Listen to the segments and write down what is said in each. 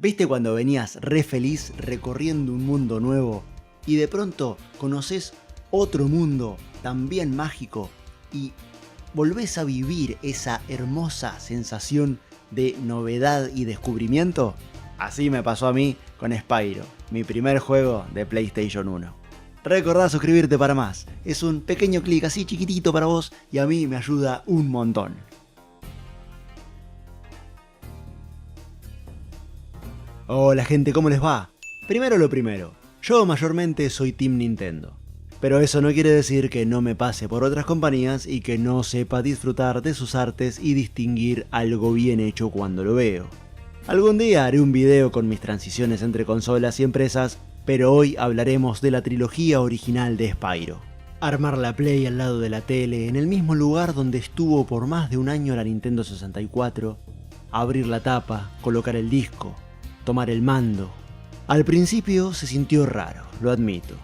¿Viste cuando venías re feliz recorriendo un mundo nuevo y de pronto conoces otro mundo también mágico y volvés a vivir esa hermosa sensación de novedad y descubrimiento? Así me pasó a mí con Spyro, mi primer juego de PlayStation 1. Recordá suscribirte para más, es un pequeño clic así chiquitito para vos y a mí me ayuda un montón. Hola gente, ¿cómo les va? Primero lo primero, yo mayormente soy Team Nintendo. Pero eso no quiere decir que no me pase por otras compañías y que no sepa disfrutar de sus artes y distinguir algo bien hecho cuando lo veo. Algún día haré un video con mis transiciones entre consolas y empresas, pero hoy hablaremos de la trilogía original de Spyro. Armar la Play al lado de la tele, en el mismo lugar donde estuvo por más de un año la Nintendo 64, abrir la tapa, colocar el disco, tomar el mando. Al principio se sintió raro, lo admito.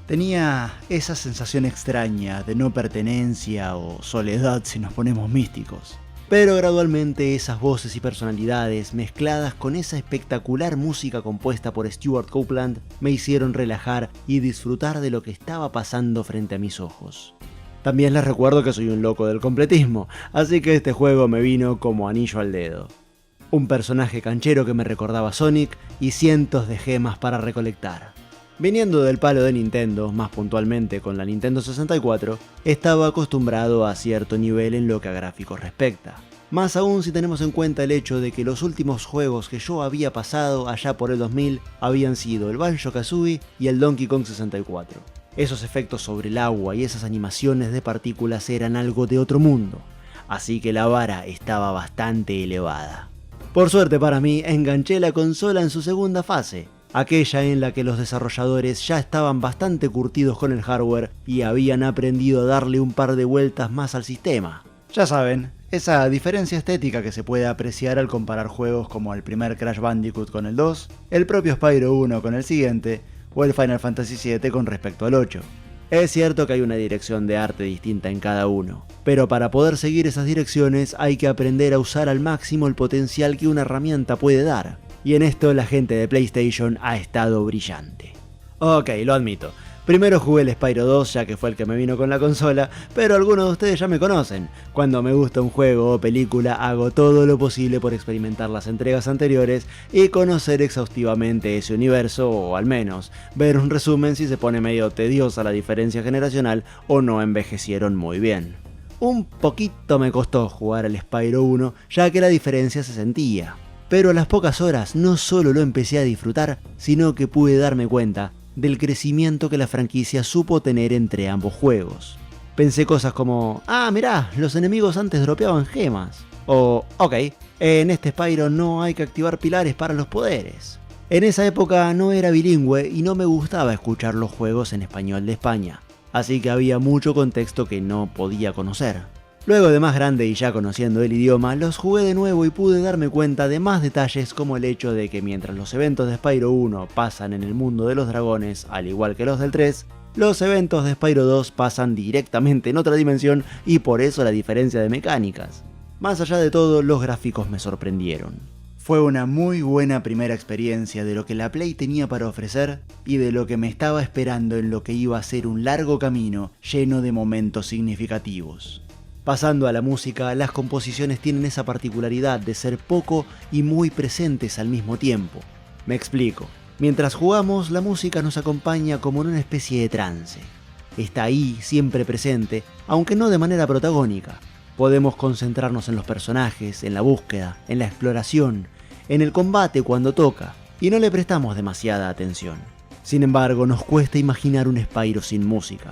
Tenía esa sensación extraña de no pertenencia o soledad si nos ponemos místicos. Pero gradualmente esas voces y personalidades mezcladas con esa espectacular música compuesta por Stewart Copeland me hicieron relajar y disfrutar de lo que estaba pasando frente a mis ojos. También les recuerdo que soy un loco del completismo, así que este juego me vino como anillo al dedo. Un personaje canchero que me recordaba a Sonic y cientos de gemas para recolectar. Viniendo del palo de Nintendo, más puntualmente con la Nintendo 64, estaba acostumbrado a cierto nivel en lo que a gráficos respecta. Más aún si tenemos en cuenta el hecho de que los últimos juegos que yo había pasado allá por el 2000 habían sido el Banjo-Kazooie y el Donkey Kong 64. Esos efectos sobre el agua y esas animaciones de partículas eran algo de otro mundo, así que la vara estaba bastante elevada. Por suerte para mí, enganché la consola en su segunda fase, aquella en la que los desarrolladores ya estaban bastante curtidos con el hardware y habían aprendido a darle un par de vueltas más al sistema. Ya saben, esa diferencia estética que se puede apreciar al comparar juegos como el primer Crash Bandicoot con el 2, el propio Spyro 1 con el siguiente, o el Final Fantasy VII con respecto al 8. Es cierto que hay una dirección de arte distinta en cada uno, pero para poder seguir esas direcciones hay que aprender a usar al máximo el potencial que una herramienta puede dar. Y en esto la gente de PlayStation ha estado brillante. Ok, lo admito. Primero jugué el Spyro 2 ya que fue el que me vino con la consola, pero algunos de ustedes ya me conocen. Cuando me gusta un juego o película hago todo lo posible por experimentar las entregas anteriores y conocer exhaustivamente ese universo, o al menos ver un resumen si se pone medio tediosa la diferencia generacional o no envejecieron muy bien. Un poquito me costó jugar al Spyro 1 ya que la diferencia se sentía. Pero a las pocas horas no solo lo empecé a disfrutar, sino que pude darme cuenta del crecimiento que la franquicia supo tener entre ambos juegos. Pensé cosas como, mirá, los enemigos antes dropeaban gemas. O, ok, en este Spyro no hay que activar pilares para los poderes. En esa época no era bilingüe y no me gustaba escuchar los juegos en español de España, así que había mucho contexto que no podía conocer. Luego de más grande y ya conociendo el idioma, los jugué de nuevo y pude darme cuenta de más detalles como el hecho de que mientras los eventos de Spyro 1 pasan en el mundo de los dragones, al igual que los del 3, los eventos de Spyro 2 pasan directamente en otra dimensión y por eso la diferencia de mecánicas. Más allá de todo, los gráficos me sorprendieron. Fue una muy buena primera experiencia de lo que la Play tenía para ofrecer y de lo que me estaba esperando en lo que iba a ser un largo camino lleno de momentos significativos. Pasando a la música, las composiciones tienen esa particularidad de ser poco y muy presentes al mismo tiempo. Me explico. Mientras jugamos, la música nos acompaña como en una especie de trance. Está ahí, siempre presente, aunque no de manera protagónica. Podemos concentrarnos en los personajes, en la búsqueda, en la exploración, en el combate cuando toca, y no le prestamos demasiada atención. Sin embargo, nos cuesta imaginar un Spyro sin música,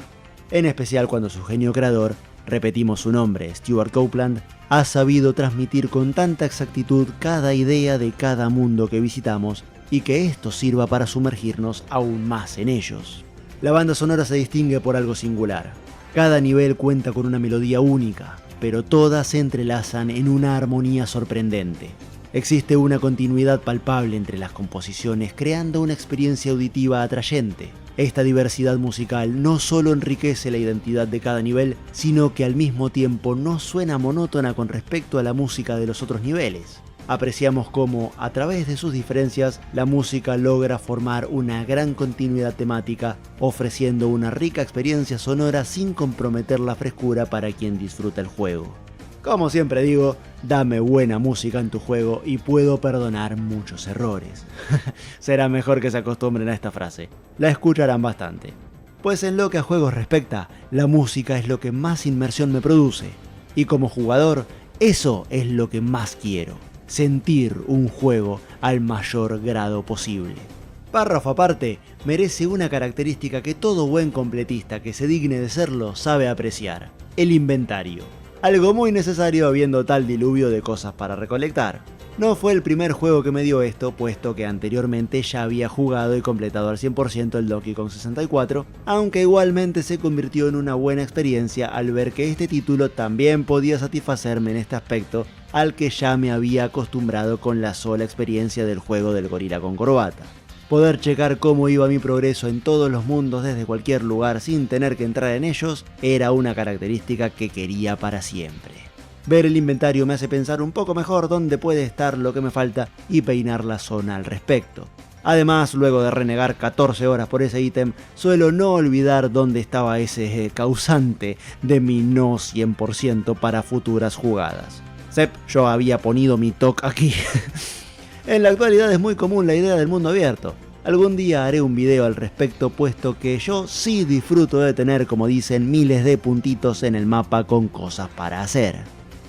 en especial cuando su genio creador, repetimos su nombre, Stewart Copeland, ha sabido transmitir con tanta exactitud cada idea de cada mundo que visitamos y que esto sirva para sumergirnos aún más en ellos. La banda sonora se distingue por algo singular. Cada nivel cuenta con una melodía única, pero todas se entrelazan en una armonía sorprendente. Existe una continuidad palpable entre las composiciones, creando una experiencia auditiva atrayente. Esta diversidad musical no solo enriquece la identidad de cada nivel, sino que al mismo tiempo no suena monótona con respecto a la música de los otros niveles. apreciamos cómo, a través de sus diferencias, la música logra formar una gran continuidad temática, ofreciendo una rica experiencia sonora sin comprometer la frescura para quien disfruta el juego. Como siempre digo, dame buena música en tu juego y puedo perdonar muchos errores. Será mejor que se acostumbren a esta frase, la escucharán bastante. Pues en lo que a juegos respecta, la música es lo que más inmersión me produce, y como jugador, eso es lo que más quiero. Sentir un juego al mayor grado posible. Párrafo aparte, merece una característica que todo buen completista que se digne de serlo sabe apreciar: el inventario. Algo muy necesario habiendo tal diluvio de cosas para recolectar. No fue el primer juego que me dio esto, puesto que anteriormente ya había jugado y completado al 100% el Donkey Kong 64, aunque igualmente se convirtió en una buena experiencia al ver que este título también podía satisfacerme en este aspecto, al que ya me había acostumbrado con la sola experiencia del juego del gorila con corbata. Poder checar cómo iba mi progreso en todos los mundos desde cualquier lugar sin tener que entrar en ellos era una característica que quería para siempre. Ver el inventario me hace pensar un poco mejor dónde puede estar lo que me falta y peinar la zona al respecto. Además, luego de renegar 14 horas por ese ítem, suelo no olvidar dónde estaba ese causante de mi no 100% para futuras jugadas. Sep, yo había ponido mi toque aquí. En la actualidad es muy común la idea del mundo abierto. Algún día haré un video al respecto, puesto que yo sí disfruto de tener, como dicen, miles de puntitos en el mapa con cosas para hacer.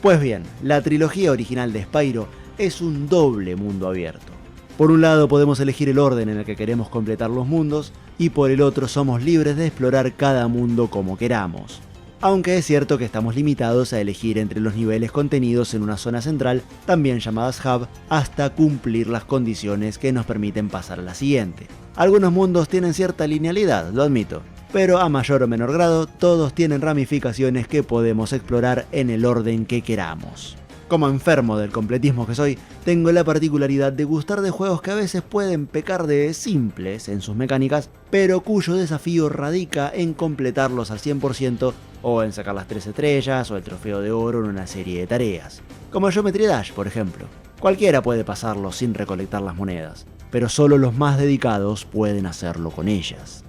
Pues bien, la trilogía original de Spyro es un doble mundo abierto. Por un lado podemos elegir el orden en el que queremos completar los mundos, y por el otro somos libres de explorar cada mundo como queramos. Aunque es cierto que estamos limitados a elegir entre los niveles contenidos en una zona central, también llamadas Hub, hasta cumplir las condiciones que nos permiten pasar a la siguiente. Algunos mundos tienen cierta linealidad, lo admito, pero a mayor o menor grado, todos tienen ramificaciones que podemos explorar en el orden que queramos. Como enfermo del completismo que soy, tengo la particularidad de gustar de juegos que a veces pueden pecar de simples en sus mecánicas, pero cuyo desafío radica en completarlos al 100% o en sacar las 3 estrellas o el trofeo de oro en una serie de tareas. Como Geometry Dash, por ejemplo. Cualquiera puede pasarlo sin recolectar las monedas, pero solo los más dedicados pueden hacerlo con ellas.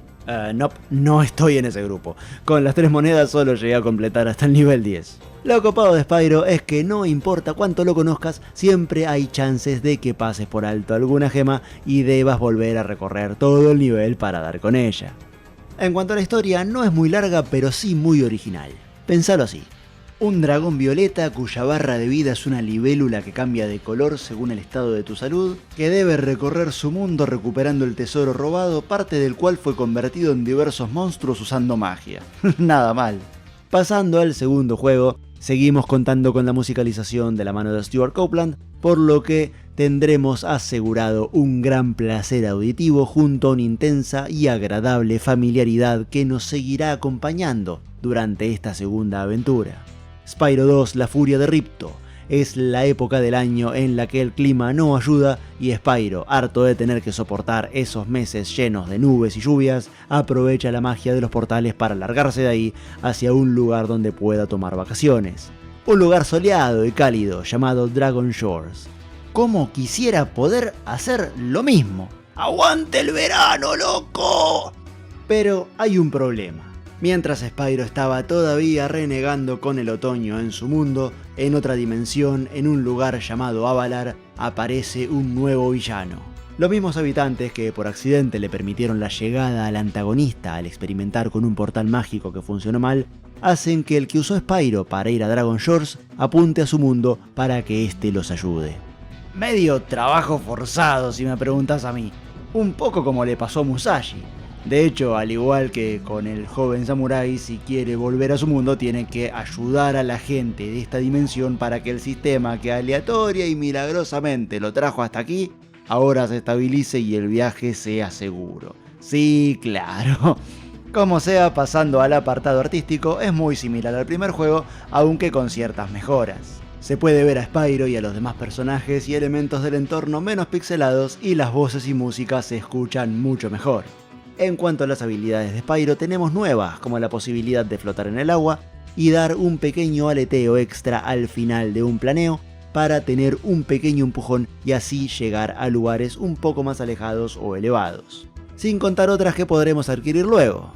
No estoy en ese grupo. Con las 3 monedas solo llegué a completar hasta el nivel 10. Lo copado de Spyro es que no importa cuánto lo conozcas, siempre hay chances de que pases por alto alguna gema y debas volver a recorrer todo el nivel para dar con ella. En cuanto a la historia, no es muy larga pero sí muy original. Pensalo así. Un dragón violeta cuya barra de vida es una libélula que cambia de color según el estado de tu salud, que debe recorrer su mundo recuperando el tesoro robado, parte del cual fue convertido en diversos monstruos usando magia. Nada mal. Pasando al segundo juego, seguimos contando con la musicalización de la mano de Stuart Copeland, por lo que tendremos asegurado un gran placer auditivo junto a una intensa y agradable familiaridad que nos seguirá acompañando durante esta segunda aventura. Spyro 2, la furia de Ripto, es la época del año en la que el clima no ayuda y Spyro, harto de tener que soportar esos meses llenos de nubes y lluvias, aprovecha la magia de los portales para largarse de ahí hacia un lugar donde pueda tomar vacaciones. Un lugar soleado y cálido llamado Dragon Shores. ¿Cómo quisiera poder hacer lo mismo? ¡Aguante el verano, loco! Pero hay un problema. Mientras Spyro estaba todavía renegando con el otoño en su mundo, en otra dimensión, en un lugar llamado Avalar, aparece un nuevo villano. Los mismos habitantes que por accidente le permitieron la llegada al antagonista al experimentar con un portal mágico que funcionó mal, hacen que el que usó Spyro para ir a Dragon Shores apunte a su mundo para que éste los ayude. Medio trabajo forzado si me preguntas a mí, un poco como le pasó a Musashi. De hecho, al igual que con el joven samurái, si quiere volver a su mundo tiene que ayudar a la gente de esta dimensión para que el sistema que aleatoria y milagrosamente lo trajo hasta aquí, ahora se estabilice y el viaje sea seguro. Sí, claro. Como sea, pasando al apartado artístico, es muy similar al primer juego, aunque con ciertas mejoras. Se puede ver a Spyro y a los demás personajes y elementos del entorno menos pixelados y las voces y música se escuchan mucho mejor. En cuanto a las habilidades de Spyro, tenemos nuevas, como la posibilidad de flotar en el agua y dar un pequeño aleteo extra al final de un planeo, para tener un pequeño empujón y así llegar a lugares un poco más alejados o elevados. Sin contar otras que podremos adquirir luego,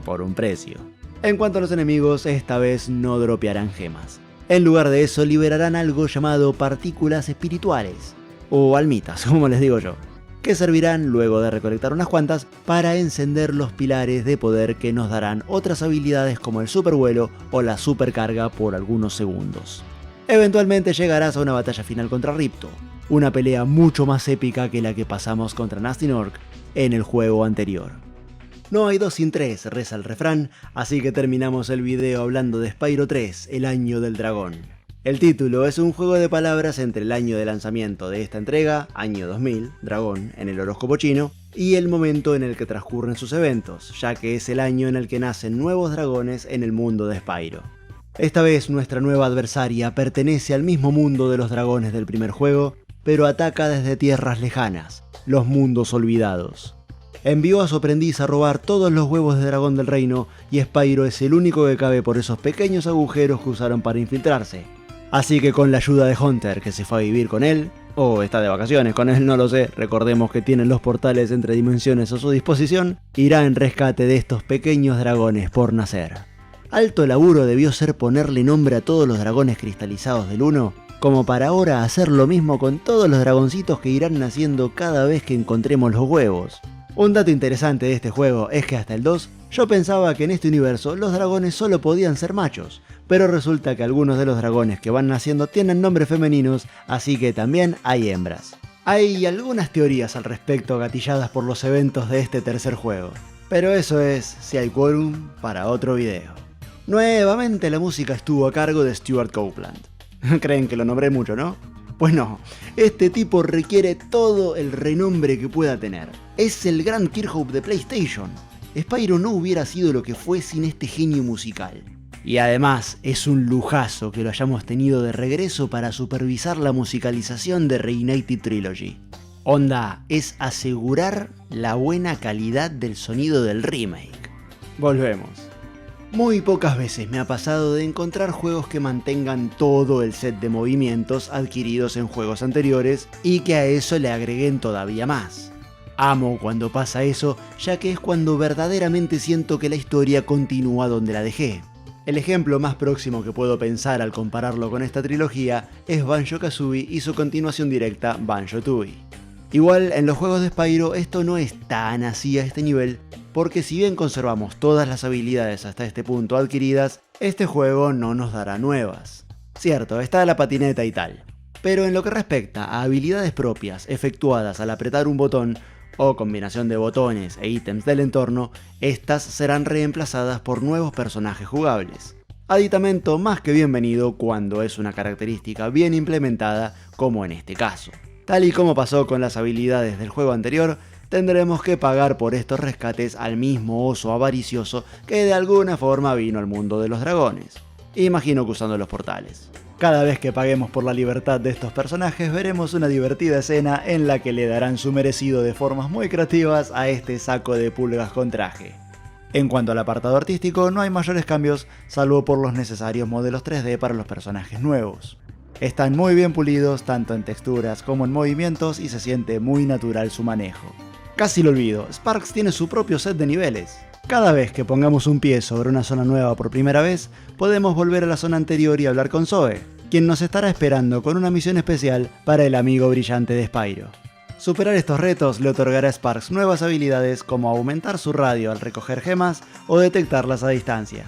por un precio. En cuanto a los enemigos, esta vez no dropearán gemas. En lugar de eso liberarán algo llamado partículas espirituales, o almitas, como les digo yo, que servirán, luego de recolectar unas cuantas, para encender los pilares de poder que nos darán otras habilidades como el supervuelo o la supercarga por algunos segundos. Eventualmente llegarás a una batalla final contra Ripto, una pelea mucho más épica que la que pasamos contra Gnasty Gnorc en el juego anterior. No hay dos sin tres, reza el refrán, así que terminamos el video hablando de Spyro 3, el año del dragón. El título es un juego de palabras entre el año de lanzamiento de esta entrega, año 2000, dragón en el horóscopo chino, y el momento en el que transcurren sus eventos, ya que es el año en el que nacen nuevos dragones en el mundo de Spyro. Esta vez nuestra nueva adversaria pertenece al mismo mundo de los dragones del primer juego, pero ataca desde tierras lejanas, los mundos olvidados. Envió a su aprendiz a robar todos los huevos de dragón del reino y Spyro es el único que cabe por esos pequeños agujeros que usaron para infiltrarse. Así que con la ayuda de Hunter, que se fue a vivir con él, o está de vacaciones con él, no lo sé, recordemos que tienen los portales entre dimensiones a su disposición, irá en rescate de estos pequeños dragones por nacer. Alto laburo debió ser ponerle nombre a todos los dragones cristalizados del 1, como para ahora hacer lo mismo con todos los dragoncitos que irán naciendo cada vez que encontremos los huevos. Un dato interesante de este juego es que hasta el 2 yo pensaba que en este universo los dragones solo podían ser machos, pero resulta que algunos de los dragones que van naciendo tienen nombres femeninos, así que también hay hembras. Hay algunas teorías al respecto gatilladas por los eventos de este tercer juego, pero eso es, si hay quórum, para otro video. Nuevamente la música estuvo a cargo de Stuart Copeland. Creen que lo nombré mucho, ¿no? Pues no, este tipo requiere todo el renombre que pueda tener. Es el gran Kirkhope de PlayStation. Spyro no hubiera sido lo que fue sin este genio musical. Y además es un lujazo que lo hayamos tenido de regreso para supervisar la musicalización de Reignited Trilogy. Onda, es asegurar la buena calidad del sonido del remake. Volvemos. Muy pocas veces me ha pasado de encontrar juegos que mantengan todo el set de movimientos adquiridos en juegos anteriores y que a eso le agreguen todavía más. Amo cuando pasa eso, ya que es cuando verdaderamente siento que la historia continúa donde la dejé. El ejemplo más próximo que puedo pensar al compararlo con esta trilogía es Banjo-Kazooie y su continuación directa, Banjo-Tooie. Igual en los juegos de Spyro esto no es tan así a este nivel, porque si bien conservamos todas las habilidades hasta este punto adquiridas, este juego no nos dará nuevas. Cierto, está la patineta y tal, pero en lo que respecta a habilidades propias efectuadas al apretar un botón, o combinación de botones e ítems del entorno, estas serán reemplazadas por nuevos personajes jugables. Aditamento más que bienvenido cuando es una característica bien implementada como en este caso. Tal y como pasó con las habilidades del juego anterior, tendremos que pagar por estos rescates al mismo oso avaricioso que de alguna forma vino al mundo de los dragones. Imagino que usando los portales. Cada vez que paguemos por la libertad de estos personajes veremos una divertida escena en la que le darán su merecido de formas muy creativas a este saco de pulgas con traje. En cuanto al apartado artístico, no hay mayores cambios salvo por los necesarios modelos 3D para los personajes nuevos. Están muy bien pulidos tanto en texturas como en movimientos y se siente muy natural su manejo. Casi lo olvido, Sparx tiene su propio set de niveles. Cada vez que pongamos un pie sobre una zona nueva por primera vez, podemos volver a la zona anterior y hablar con Zoe, quien nos estará esperando con una misión especial para el amigo brillante de Spyro. Superar estos retos le otorgará a Sparx nuevas habilidades como aumentar su radio al recoger gemas o detectarlas a distancia.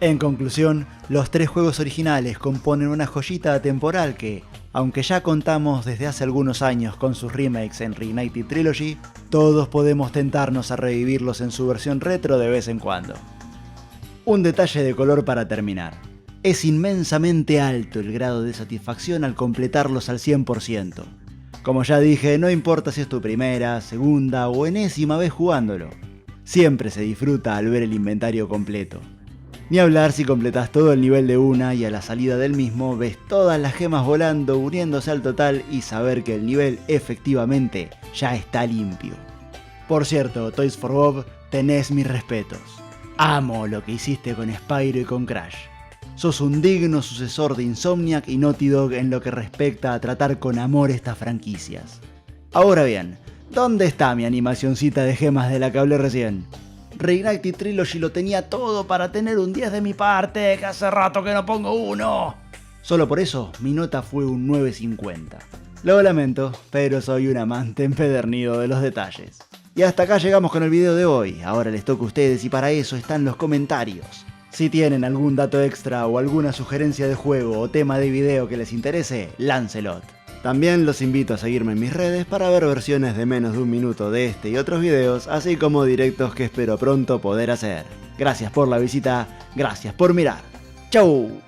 En conclusión, los tres juegos originales componen una joyita atemporal que, aunque ya contamos desde hace algunos años con sus remakes en Reignited Trilogy, todos podemos tentarnos a revivirlos en su versión retro de vez en cuando. Un detalle de color para terminar. Es inmensamente alto el grado de satisfacción al completarlos al 100%. Como ya dije, no importa si es tu primera, segunda o enésima vez jugándolo. Siempre se disfruta al ver el inventario completo. Ni hablar si completas todo el nivel de una y a la salida del mismo ves todas las gemas volando uniéndose al total y saber que el nivel efectivamente ya está limpio. Por cierto, Toys for Bob, tenés mis respetos. Amo lo que hiciste con Spyro y con Crash. Sos un digno sucesor de Insomniac y Naughty Dog en lo que respecta a tratar con amor estas franquicias. Ahora bien, ¿dónde está mi animacioncita de gemas de la que hablé recién? Reignited Trilogy lo tenía todo para tener un 10 de mi parte, que hace rato que no pongo uno. Solo por eso, mi nota fue un 9.50. Lo lamento, pero soy un amante empedernido de los detalles. Y hasta acá llegamos con el video de hoy. Ahora les toca a ustedes y para eso están los comentarios. Si tienen algún dato extra o alguna sugerencia de juego o tema de video que les interese, láncelot. También los invito a seguirme en mis redes para ver versiones de menos de un minuto de este y otros videos, así como directos que espero pronto poder hacer. Gracias por la visita, gracias por mirar. ¡Chau!